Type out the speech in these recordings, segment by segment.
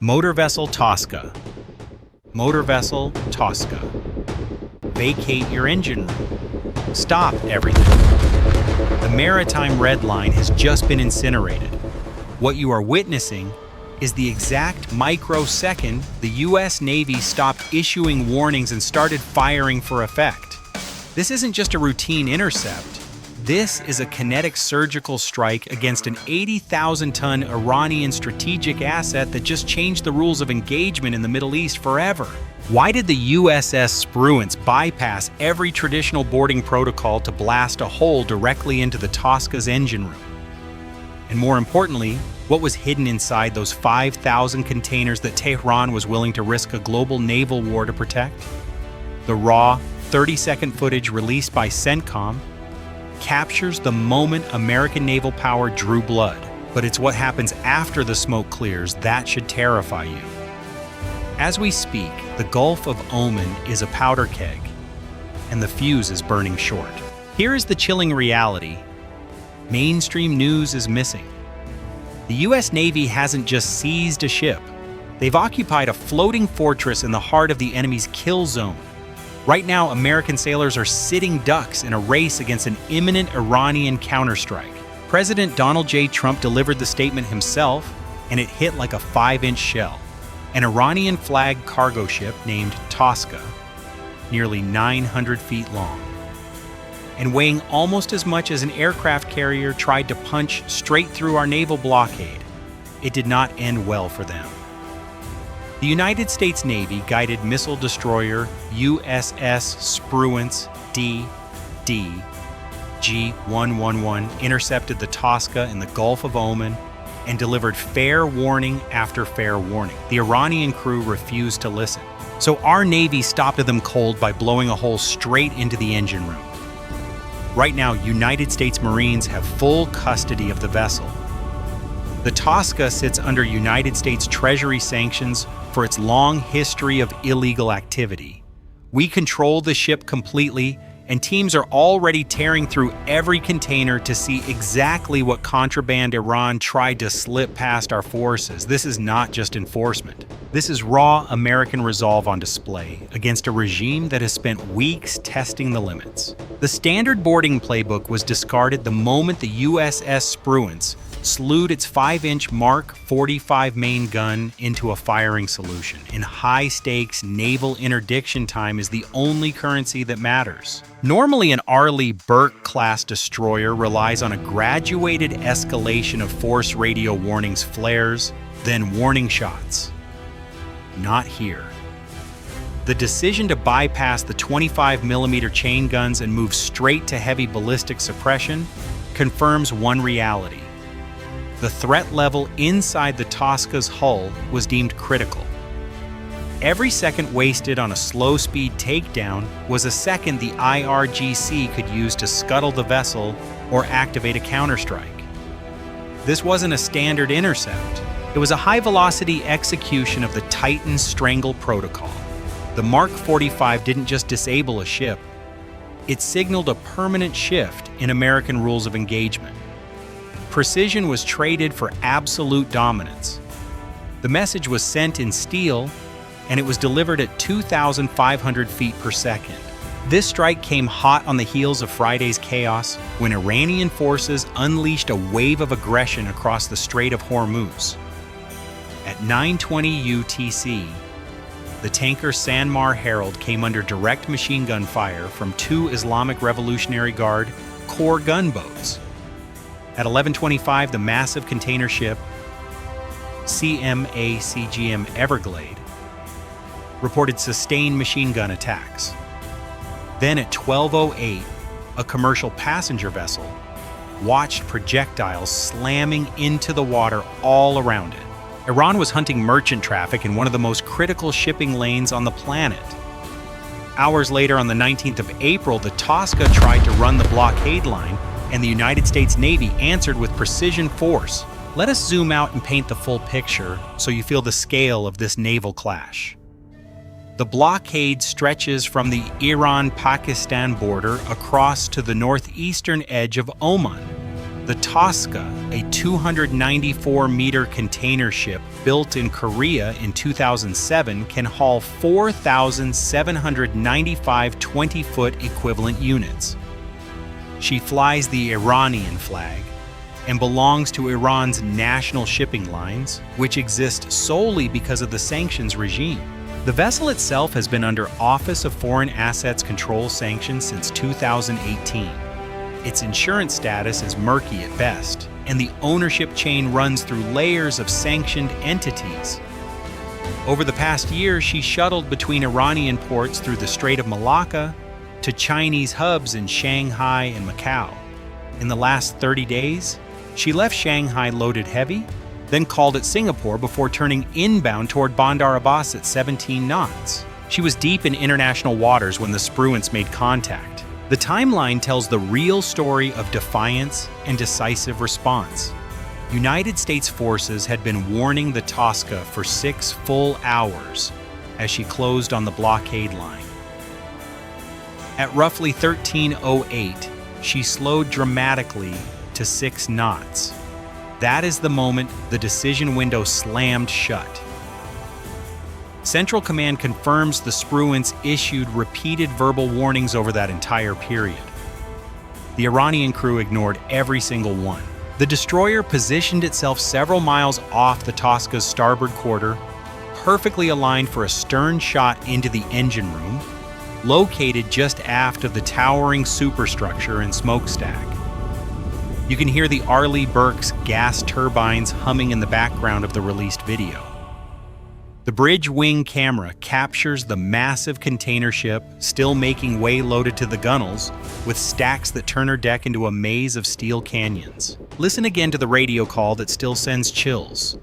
Motor vessel Tosca. Motor vessel Tosca. Vacate your engine room. Stop everything. The Maritime redline has just been incinerated. What you are witnessing is the exact microsecond the U.S. Navy stopped issuing warnings and started firing for effect. This isn't just a routine intercept. This is a kinetic surgical strike against an 80,000-ton Iranian strategic asset that just changed the rules of engagement in the Middle East forever. Why did the USS Spruance bypass every traditional boarding protocol to blast a hole directly into the Tosca's engine room? And more importantly, what was hidden inside those 5,000 containers that Tehran was willing to risk a global naval war to protect? The raw, 30-second footage released by CENTCOM captures the moment American naval power drew blood. But it's what happens after the smoke clears that should terrify you. As we speak, the Gulf of Oman is a powder keg, and the fuse is burning short. Here is the chilling reality. Mainstream news is missing. The U.S. Navy hasn't just seized a ship. They've occupied a floating fortress in the heart of the enemy's kill zone. Right now, American sailors are sitting ducks in a race against an imminent Iranian counterstrike. President Donald J. Trump delivered the statement himself, and it hit like a 5-inch shell. An Iranian-flagged cargo ship named Tosca, nearly 900 feet long, and weighing almost as much as an aircraft carrier, tried to punch straight through our naval blockade. It did not end well for them. The United States Navy guided missile destroyer USS Spruance D.D. G-111 intercepted the Tosca in the Gulf of Oman and delivered fair warning after fair warning. The Iranian crew refused to listen, so our Navy stopped them cold by blowing a hole straight into the engine room. Right now, United States Marines have full custody of the vessel. The Tosca sits under United States Treasury sanctions for its long history of illegal activity. We control the ship completely, and teams are already tearing through every container to see exactly what contraband Iran tried to slip past our forces. This is not just enforcement. This is raw American resolve on display against a regime that has spent weeks testing the limits. The standard boarding playbook was discarded the moment the USS Spruance slewed its 5-inch Mark 45 main gun into a firing solution. In high-stakes naval interdiction, time is the only currency that matters. Normally, an Arleigh Burke-class destroyer relies on a graduated escalation of force radio warnings, flares, then warning shots. Not here. The decision to bypass the 25mm chain guns and move straight to heavy ballistic suppression confirms one reality. The threat level inside the Tosca's hull was deemed critical. Every second wasted on a slow-speed takedown was a second the IRGC could use to scuttle the vessel or activate a counterstrike. This wasn't a standard intercept. It was a high-velocity execution of the Titan Strangle Protocol. The Mark 45 didn't just disable a ship. It signaled a permanent shift in American rules of engagement. Precision was traded for absolute dominance. The message was sent in steel, and it was delivered at 2,500 feet per second. This strike came hot on the heels of Friday's chaos when Iranian forces unleashed a wave of aggression across the Strait of Hormuz. At 9:20 UTC, the tanker Sanmar Herald came under direct machine gun fire from 2 Islamic Revolutionary Guard Corps gunboats. At 11:25, the massive container ship CMA-CGM Everglade reported sustained machine gun attacks. Then at 12:08, a commercial passenger vessel watched projectiles slamming into the water all around it. Iran was hunting merchant traffic in one of the most critical shipping lanes on the planet. Hours later, on the 19th of April, the Tosca tried to run the blockade line, and the United States Navy answered with precision force. Let us zoom out and paint the full picture so you feel the scale of this naval clash. The blockade stretches from the Iran-Pakistan border across to the northeastern edge of Oman. The Tosca, a 294-meter container ship built in Korea in 2007, can haul 4,795 20-foot equivalent units. She flies the Iranian flag and belongs to Iran's national shipping lines, which exist solely because of the sanctions regime. The vessel itself has been under Office of Foreign Assets Control sanctions since 2018. Its insurance status is murky at best, and the ownership chain runs through layers of sanctioned entities. Over the past year, she shuttled between Iranian ports through the Strait of Malacca to Chinese hubs in Shanghai and Macau. In the last 30 days, she left Shanghai loaded heavy, then called at Singapore before turning inbound toward Bandar Abbas at 17 knots. She was deep in international waters when the Spruance made contact. The timeline tells the real story of defiance and decisive response. United States forces had been warning the Tosca for 6 full hours as she closed on the blockade line. At roughly 13:08, she slowed dramatically to 6 knots. That is the moment the decision window slammed shut. Central Command confirms the Spruance issued repeated verbal warnings over that entire period. The Iranian crew ignored every single one. The destroyer positioned itself several miles off the Tosca's starboard quarter, perfectly aligned for a stern shot into the engine room, located just aft of the towering superstructure and smokestack. You can hear the Arleigh Burke's gas turbines humming in the background of the released video. The bridge wing camera captures the massive container ship still making way loaded to the gunnels, with stacks that turn her deck into a maze of steel canyons. Listen again to the radio call that still sends chills.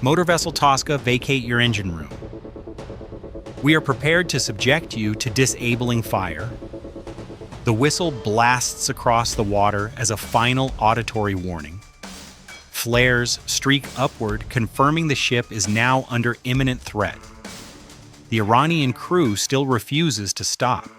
Motor vessel Tosca, vacate your engine room. We are prepared to subject you to disabling fire. The whistle blasts across the water as a final auditory warning. Flares streak upward, confirming the ship is now under imminent threat. The Iranian crew still refuses to stop.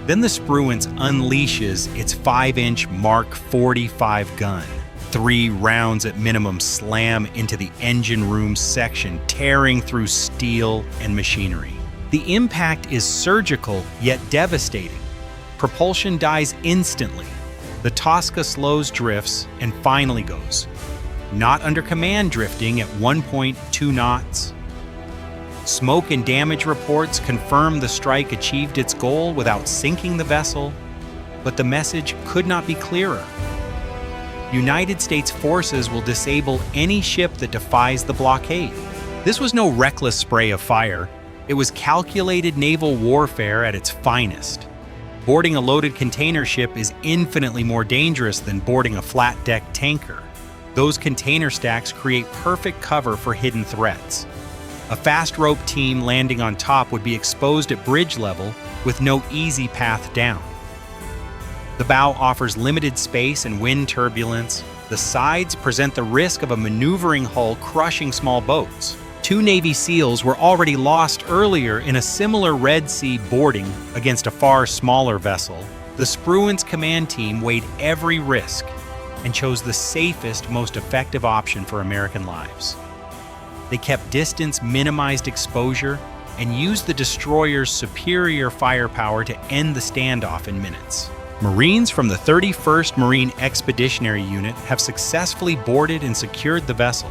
Then the Spruance unleashes its 5-inch Mark 45 gun. 3 rounds at minimum slam into the engine room section, tearing through steel and machinery. The impact is surgical, yet devastating. Propulsion dies instantly. The Tosca slows, drifts, and finally goes. Not under command, drifting at 1.2 knots. Smoke and damage reports confirm the strike achieved its goal without sinking the vessel, but the message could not be clearer. United States forces will disable any ship that defies the blockade. This was no reckless spray of fire. It was calculated naval warfare at its finest. Boarding a loaded container ship is infinitely more dangerous than boarding a flat-deck tanker. Those container stacks create perfect cover for hidden threats. A fast rope team landing on top would be exposed at bridge level with no easy path down. The bow offers limited space and wind turbulence. The sides present the risk of a maneuvering hull crushing small boats. 2 Navy SEALs were already lost earlier in a similar Red Sea boarding against a far smaller vessel. The Spruance command team weighed every risk and chose the safest, most effective option for American lives. They kept distance, minimized exposure, and used the destroyer's superior firepower to end the standoff in minutes. Marines from the 31st Marine Expeditionary Unit have successfully boarded and secured the vessel.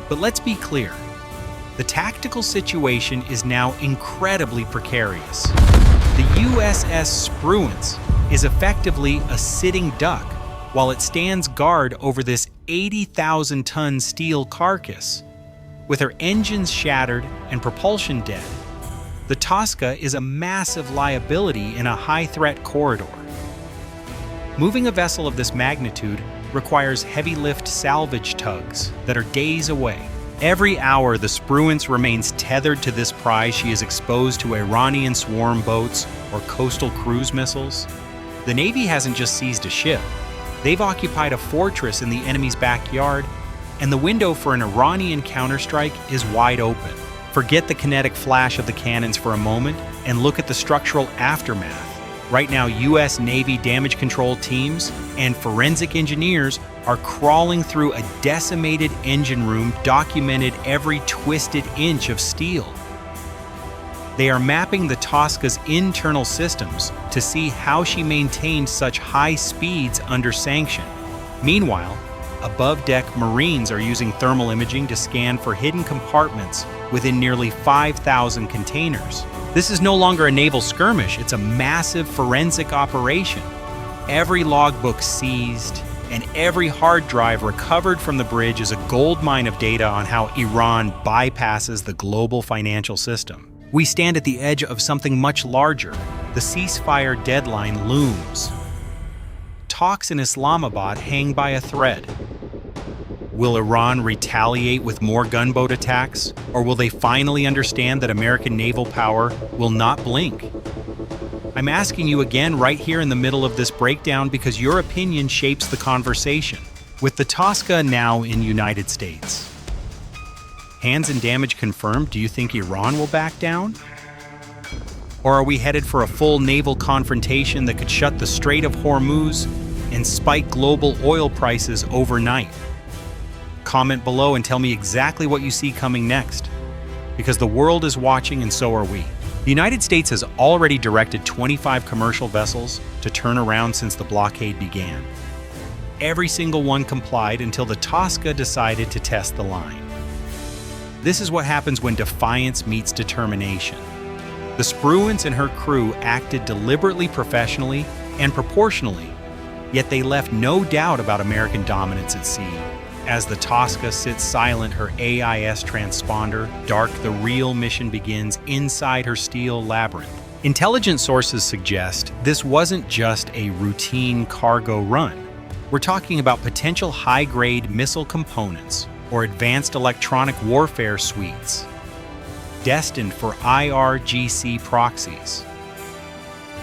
But let's be clear, the tactical situation is now incredibly precarious. The USS Spruance is effectively a sitting duck while it stands guard over this 80,000-ton steel carcass. With her engines shattered and propulsion dead, the Tosca is a massive liability in a high-threat corridor. Moving a vessel of this magnitude requires heavy-lift salvage tugs that are days away. Every hour, the Spruance remains tethered to this prize. She is exposed to Iranian swarm boats or coastal cruise missiles. The Navy hasn't just seized a ship. They've occupied a fortress in the enemy's backyard, and the window for an Iranian counterstrike is wide open. Forget the kinetic flash of the cannons for a moment and look at the structural aftermath. Right now, U.S. Navy damage control teams and forensic engineers are crawling through a decimated engine room documented every twisted inch of steel. They are mapping the Tosca's internal systems to see how she maintained such high speeds under sanction. Meanwhile, above-deck Marines are using thermal imaging to scan for hidden compartments within nearly 5,000 containers. This is no longer a naval skirmish, it's a massive forensic operation. Every logbook seized and every hard drive recovered from the bridge is a goldmine of data on how Iran bypasses the global financial system. We stand at the edge of something much larger. The ceasefire deadline looms. Talks in Islamabad hang by a thread. Will Iran retaliate with more gunboat attacks, or will they finally understand that American naval power will not blink? I'm asking you again right here in the middle of this breakdown because your opinion shapes the conversation. With the Tosca now in United States, hands and damage confirmed, do you think Iran will back down? Or are we headed for a full naval confrontation that could shut the Strait of Hormuz and spike global oil prices overnight? Comment below and tell me exactly what you see coming next, because the world is watching and so are we. The United States has already directed 25 commercial vessels to turn around since the blockade began. Every single one complied until the Tosca decided to test the line. This is what happens when defiance meets determination. The Spruance and her crew acted deliberately, professionally, and proportionally, yet they left no doubt about American dominance at sea. As the Tosca sits silent, her AIS transponder dark, the real mission begins inside her steel labyrinth. Intelligence sources suggest this wasn't just a routine cargo run. We're talking about potential high-grade missile components or advanced electronic warfare suites, destined for IRGC proxies.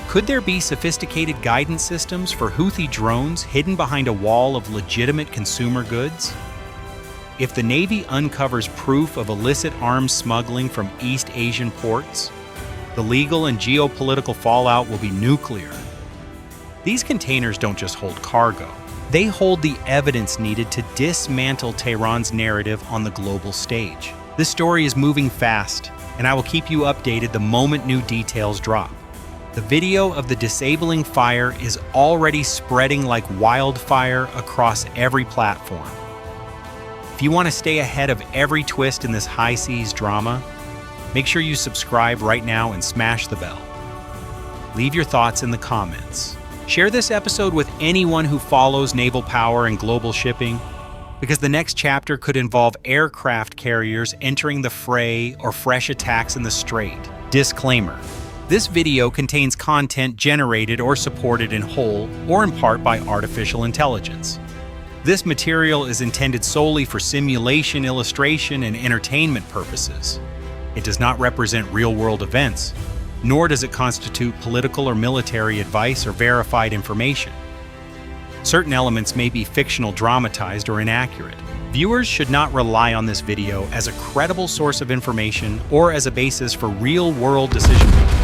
Could there be sophisticated guidance systems for Houthi drones hidden behind a wall of legitimate consumer goods? If the Navy uncovers proof of illicit arms smuggling from East Asian ports, the legal and geopolitical fallout will be nuclear. These containers don't just hold cargo. They hold the evidence needed to dismantle Tehran's narrative on the global stage. This story is moving fast, and I will keep you updated the moment new details drop. The video of the disabling fire is already spreading like wildfire across every platform. If you want to stay ahead of every twist in this high seas drama, make sure you subscribe right now and smash the bell. Leave your thoughts in the comments. Share this episode with anyone who follows naval power and global shipping, because the next chapter could involve aircraft carriers entering the fray or fresh attacks in the strait. Disclaimer: this video contains content generated or supported in whole or in part by artificial intelligence. This material is intended solely for simulation, illustration, and entertainment purposes. It does not represent real-world events, nor does it constitute political or military advice or verified information. Certain elements may be fictional, dramatized, or inaccurate. Viewers should not rely on this video as a credible source of information or as a basis for real-world decision-making.